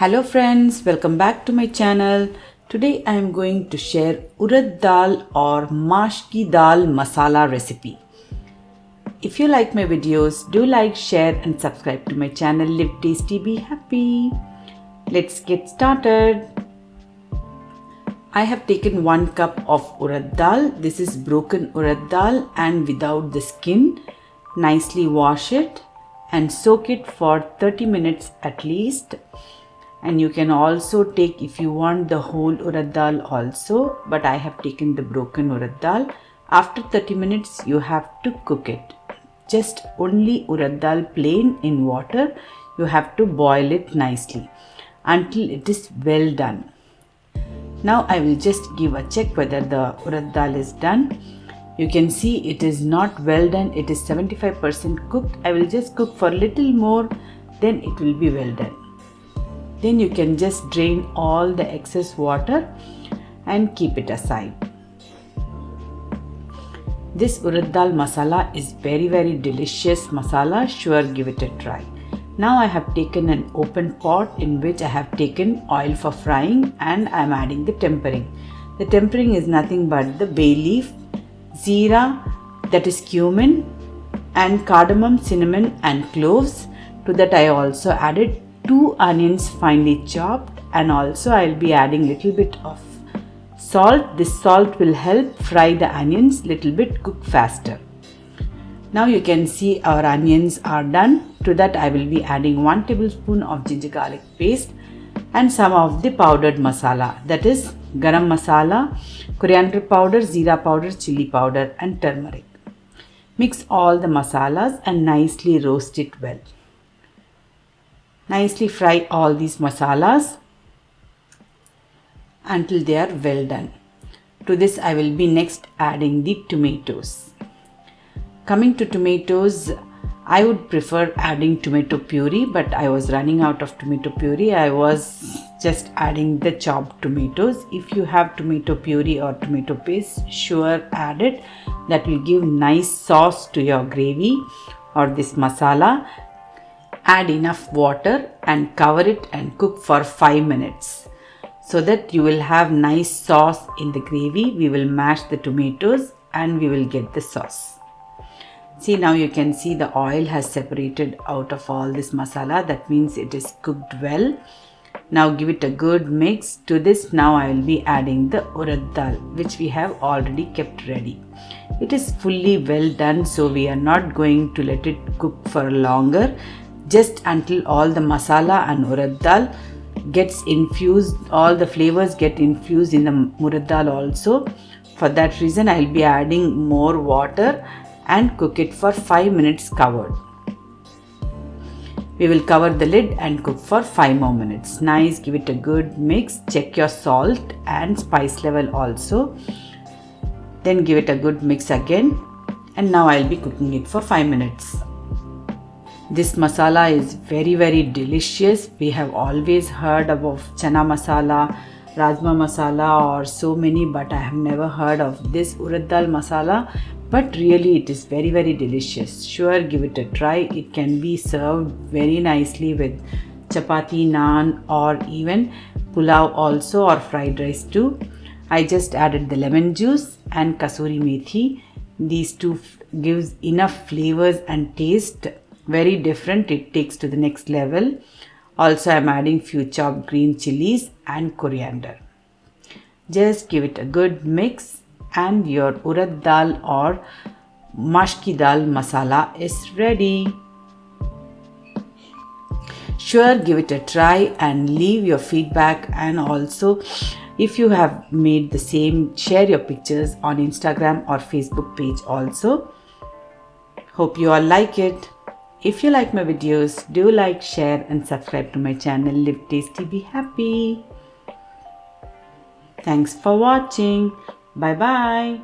Hello friends, welcome back to my channel. Today I am going to share Urad Dal or Mashki Dal Masala recipe. If you like my videos, do like, share and subscribe to my channel. Live tasty, be happy. Let's get started. I have taken 1 cup of Urad Dal. This is broken Urad Dal and without the skin. Nicely wash it and soak it for 30 minutes at least. And you can also take, if you want, the whole Urad Dal also, but I have taken the broken Urad Dal. After 30 minutes you have to cook it. Just only Urad Dal plain in water. You have to boil it nicely until it is well done. Now I will just give a check whether the Urad Dal is done. You can see it is not well done. It is 75% cooked. I will just cook for a little more, then it will be well done. Then you can just drain all the excess water and keep it aside. This Urad Dal Masala is very delicious masala. Sure, give it a try. Now I have taken an open pot in which I have taken oil for frying and I am adding the tempering. The tempering is nothing but the bay leaf, zeera, that is cumin, and cardamom, cinnamon and cloves. To that I also added 2 onions finely chopped, and also I will be adding little bit of salt. This salt will help fry the onions little bit, cook faster. Now you can see our onions are done. To that I will be adding 1 tablespoon of ginger garlic paste and some of the powdered masala, that is garam masala, coriander powder, zeera powder, chili powder and turmeric. Mix all the masalas and nicely roast it well. Nicely fry all these masalas until they are well done. To this I will be next adding the tomatoes. Coming to tomatoes, I would prefer adding tomato puree, but I was running out of tomato puree. I was just adding the chopped tomatoes. If you have tomato puree or tomato paste, sure add it. That will give nice sauce to your gravy or this masala. Add enough water and cover it and cook for 5 minutes so that you will have nice sauce in the gravy. We will mash the tomatoes and we will get the sauce. See, now you can see the oil has separated out of all this masala. That means it is cooked well. Now give it a good mix. To this now I will be adding the Urad Dal, which we have already kept ready. It is fully well done, so we are not going to let it cook for longer. Just until all the masala and Urad Dal gets infused, all the flavors get infused in the Urad Dal also. For that reason I will be adding more water and cook it for 5 minutes covered. We will cover the lid and cook for 5 more minutes. Nice, give it a good mix. Check your salt and spice level also. Then give it a good mix again. And now I will be cooking it for 5 minutes. This masala is very delicious. We have always heard about chana masala, rajma masala or so many, but I have never heard of this Urad Dal masala. But really it is very delicious. Sure, give it a try. It can be served very nicely with chapati, naan or even pulao also, or fried rice too. I just added the lemon juice and kasuri methi. These two gives enough flavors and taste. Very different, it takes to the next level. Also I am adding few chopped green chilies and coriander. Just give it a good mix and your Urad Dal or Mashki Dal Masala is ready. Sure, give it a try and leave your feedback, and also if you have made the same, share your pictures on Instagram or Facebook page also. Hope you all like it. If you like my videos, do like, share and subscribe to my channel. Live tasty, be happy. Thanks for watching. Bye bye.